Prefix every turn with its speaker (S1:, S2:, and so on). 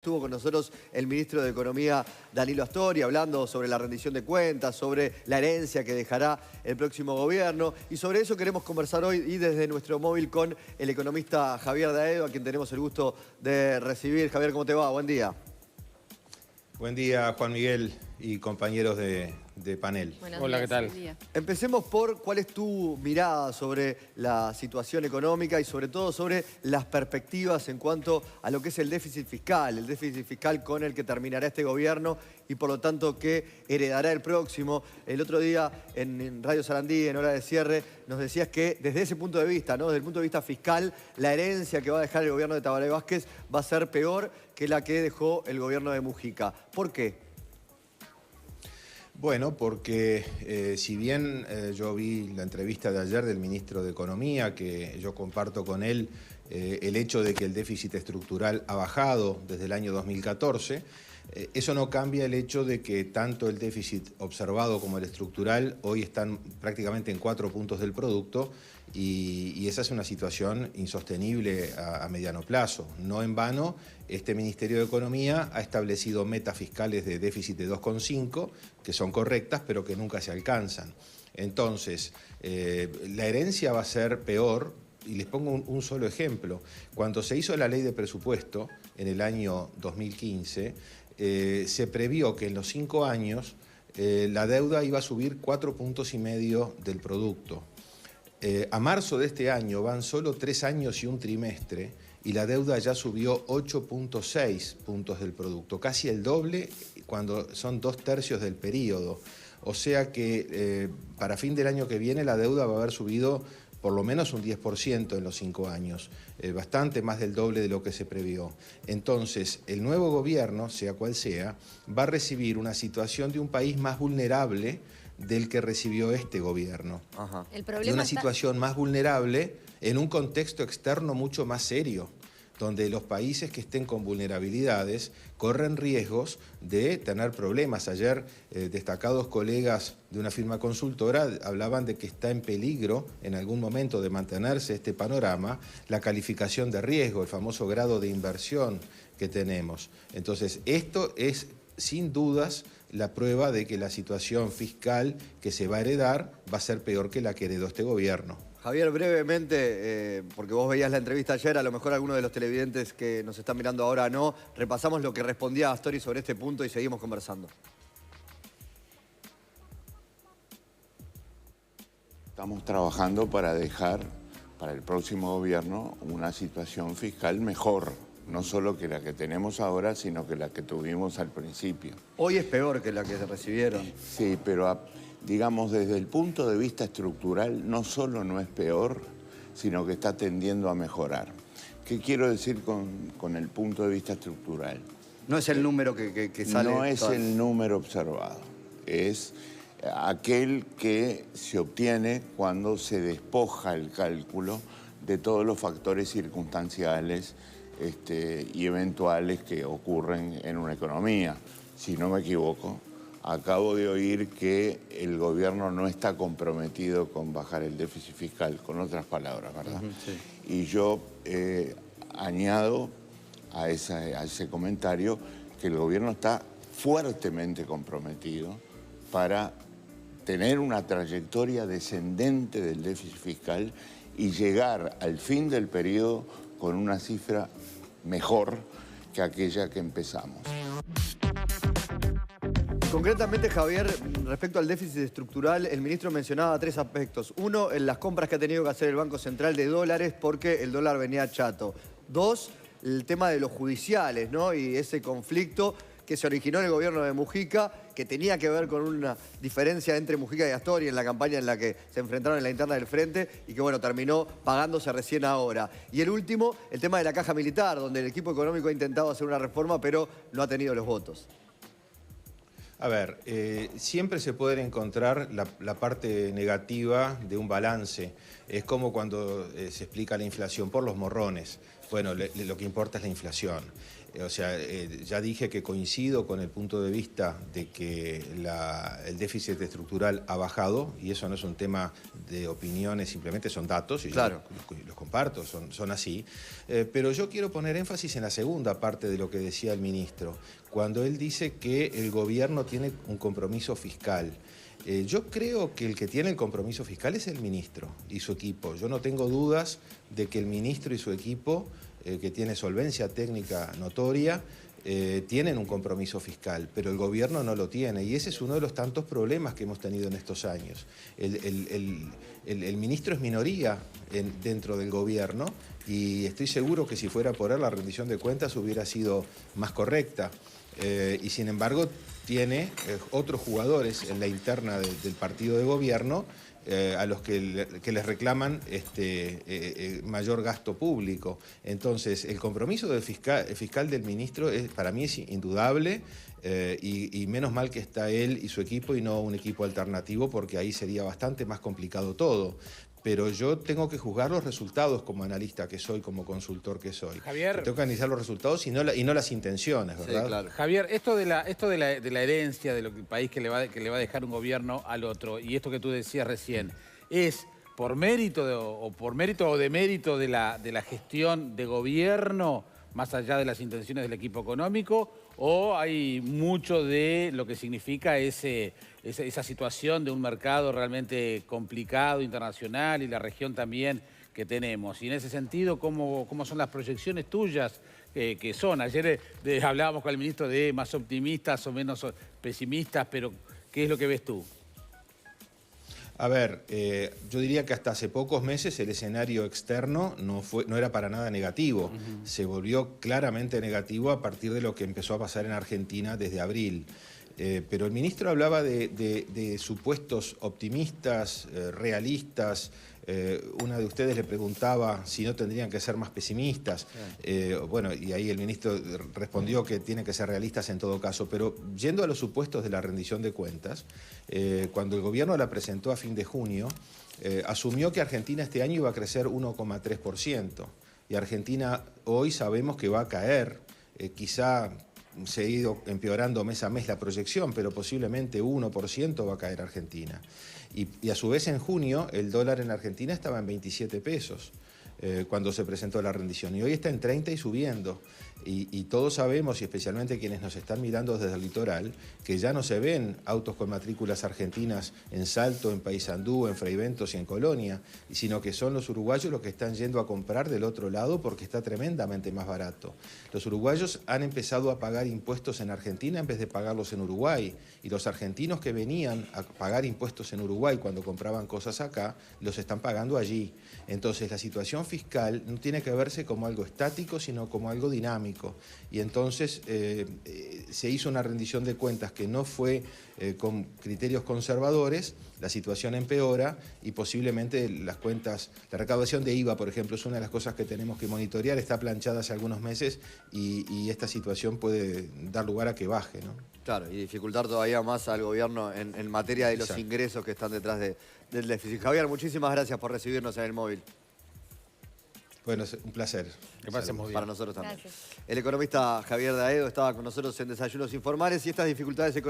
S1: Estuvo con nosotros el ministro de Economía, Danilo Astori, hablando sobre la rendición de cuentas, sobre la herencia que dejará el próximo gobierno. Y sobre eso queremos conversar hoy y desde nuestro móvil con el economista Javier Daedo, a quien tenemos el gusto de recibir. Javier, ¿cómo te va? Buen día.
S2: Buen día, Juan Miguel y compañeros de panel.
S3: Hola, ¿qué tal?
S1: Empecemos por cuál es tu mirada sobre la situación económica y sobre todo sobre las perspectivas en cuanto a lo que es el déficit fiscal con el que terminará este gobierno y por lo tanto que heredará el próximo. El otro día en Radio Sarandí, en hora de cierre, nos decías que desde ese punto de vista, ¿no? Desde el punto de vista fiscal, la herencia que va a dejar el gobierno de Tabaré Vázquez va a ser peor que la que dejó el gobierno de Mujica. ¿Por qué?
S2: Bueno, porque si bien yo vi la entrevista de ayer del ministro de Economía, que yo comparto con él el hecho de que el déficit estructural ha bajado desde el año 2014, eso no cambia el hecho de que tanto el déficit observado como el estructural hoy están prácticamente en 4 puntos del producto y esa es una situación insostenible a mediano plazo. No en vano, este Ministerio de Economía ha establecido metas fiscales de déficit de 2,5, que son correctas, pero que nunca se alcanzan. Entonces, la herencia va a ser peor. Y les pongo un solo ejemplo. Cuando se hizo la ley de presupuesto en el año 2015, se previó que en los 5 años la deuda iba a subir 4,5 puntos del producto. A marzo de este año van solo 3 años y un trimestre y la deuda ya subió 8,6 puntos del producto, casi el doble cuando son 2/3 del periodo. O sea que para fin del año que viene la deuda va a haber subido por lo menos un 10% en los 5 años, bastante más del doble de lo que se previó. Entonces, el nuevo gobierno, sea cual sea, va a recibir una situación de un país más vulnerable del que recibió este gobierno.
S1: Ajá.
S2: Y una situación más vulnerable en un contexto externo mucho más serio, donde los países que estén con vulnerabilidades corren riesgos de tener problemas. Ayer destacados colegas de una firma consultora hablaban de que está en peligro en algún momento de mantenerse este panorama la calificación de riesgo, el famoso grado de inversión que tenemos. Entonces, esto es sin dudas la prueba de que la situación fiscal que se va a heredar va a ser peor que la que heredó este gobierno.
S1: Javier, brevemente, porque vos veías la entrevista ayer, a lo mejor algunos de los televidentes que nos están mirando ahora no, repasamos lo que respondía Astori sobre este punto y seguimos conversando.
S4: Estamos trabajando para dejar para el próximo gobierno una situación fiscal mejor, no solo que la que tenemos ahora, sino que la que tuvimos al principio.
S1: Hoy es peor que la que recibieron.
S4: Sí, pero digamos, desde el punto de vista estructural, no solo no es peor, sino que está tendiendo a mejorar. ¿Qué quiero decir con el punto de vista estructural?
S1: No es el número que sale.
S4: No es el número observado, es aquel que se obtiene cuando se despoja el cálculo de todos los factores circunstanciales y eventuales que ocurren en una economía. Si no me equivoco, acabo de oír que el gobierno no está comprometido con bajar el déficit fiscal, con otras palabras, ¿verdad? Sí. Y yo añado a ese comentario que el gobierno está fuertemente comprometido para tener una trayectoria descendente del déficit fiscal y llegar al fin del periodo con una cifra mejor que aquella que empezamos.
S1: Concretamente, Javier, respecto al déficit estructural, el ministro mencionaba 3 aspectos. 1, en las compras que ha tenido que hacer el Banco Central de dólares porque el dólar venía chato. 2, el tema de los judiciales, ¿no? Y ese conflicto que se originó en el gobierno de Mujica, que tenía que ver con una diferencia entre Mujica y Astori en la campaña en la que se enfrentaron en la interna del frente y que, bueno, terminó pagándose recién ahora. Y el último, el tema de la caja militar, donde el equipo económico ha intentado hacer una reforma, pero no ha tenido los votos.
S2: A ver, siempre se puede encontrar la parte negativa de un balance. Es como cuando se explica la inflación por los morrones. Bueno, lo que importa es la inflación. O sea, ya dije que coincido con el punto de vista de que el déficit estructural ha bajado, y eso no es un tema de opiniones, simplemente son datos, y
S1: claro,
S2: yo los comparto, son así. Pero yo quiero poner énfasis en la segunda parte de lo que decía el ministro, cuando él dice que el gobierno tiene un compromiso fiscal. Yo creo que el que tiene el compromiso fiscal es el ministro y su equipo. Yo no tengo dudas de que el ministro y su equipo, que tiene solvencia técnica notoria, tienen un compromiso fiscal, pero el gobierno no lo tiene. Y ese es uno de los tantos problemas que hemos tenido en estos años. El ministro es minoría dentro del gobierno, y estoy seguro que si fuera por él la rendición de cuentas hubiera sido más correcta. Y sin embargo tiene otros jugadores en la interna del partido de gobierno a los que les reclaman mayor gasto público. Entonces, el compromiso del fiscal del ministro para mí es indudable, y menos mal que está él y su equipo y no un equipo alternativo, porque ahí sería bastante más complicado todo. Pero yo tengo que juzgar los resultados como analista que soy, como consultor que soy.
S3: Javier,
S2: tengo que analizar los resultados y no las intenciones, ¿verdad?
S1: Sí, claro.
S3: Javier, esto de la herencia del país que le va a dejar un gobierno al otro, y esto que tú decías recién, ¿es por mérito o demérito de la gestión de gobierno, más allá de las intenciones del equipo económico, o hay mucho de lo que significa esa situación de un mercado realmente complicado, internacional, y la región también que tenemos? Y en ese sentido, ¿cómo son las proyecciones tuyas que son? Ayer hablábamos con el ministro de más optimistas o menos pesimistas, pero ¿qué es lo que ves tú?
S2: A ver, yo diría que hasta hace pocos meses el escenario externo no era para nada negativo. Se volvió claramente negativo a partir de lo que empezó a pasar en Argentina desde abril. Pero el ministro hablaba de supuestos optimistas, realistas. Una de ustedes le preguntaba si no tendrían que ser más pesimistas. Bueno, y ahí el ministro respondió que tienen que ser realistas en todo caso. Pero yendo a los supuestos de la rendición de cuentas, cuando el gobierno la presentó a fin de junio, asumió que Argentina este año iba a crecer 1,3%. Y Argentina hoy sabemos que va a caer, quizá se ha ido empeorando mes a mes la proyección, pero posiblemente 1% va a caer Argentina. Y a su vez en junio el dólar en Argentina estaba en 27 pesos cuando se presentó la rendición, y hoy está en 30 y subiendo. Y todos sabemos, y especialmente quienes nos están mirando desde el litoral, que ya no se ven autos con matrículas argentinas en Salto, en Paysandú, en Fraiventos y en Colonia, sino que son los uruguayos los que están yendo a comprar del otro lado porque está tremendamente más barato. Los uruguayos han empezado a pagar impuestos en Argentina en vez de pagarlos en Uruguay, y los argentinos que venían a pagar impuestos en Uruguay cuando compraban cosas acá, los están pagando allí. Entonces la situación fiscal no tiene que verse como algo estático, sino como algo dinámico. Y entonces se hizo una rendición de cuentas que no fue con criterios conservadores, la situación empeora y posiblemente las cuentas, la recaudación de IVA, por ejemplo, es una de las cosas que tenemos que monitorear, está planchada hace algunos meses y esta situación puede dar lugar a que baje, ¿no?
S1: Claro, y dificultar todavía más al gobierno en materia de los
S2: Exacto.
S1: ingresos que están detrás del déficit. Javier, muchísimas gracias por recibirnos en el móvil.
S2: Bueno, es un placer.
S3: Que pasen muy bien.
S1: Para nosotros también.
S5: Gracias.
S1: El economista Javier Daedo estaba con nosotros en Desayunos Informales, y estas dificultades económicas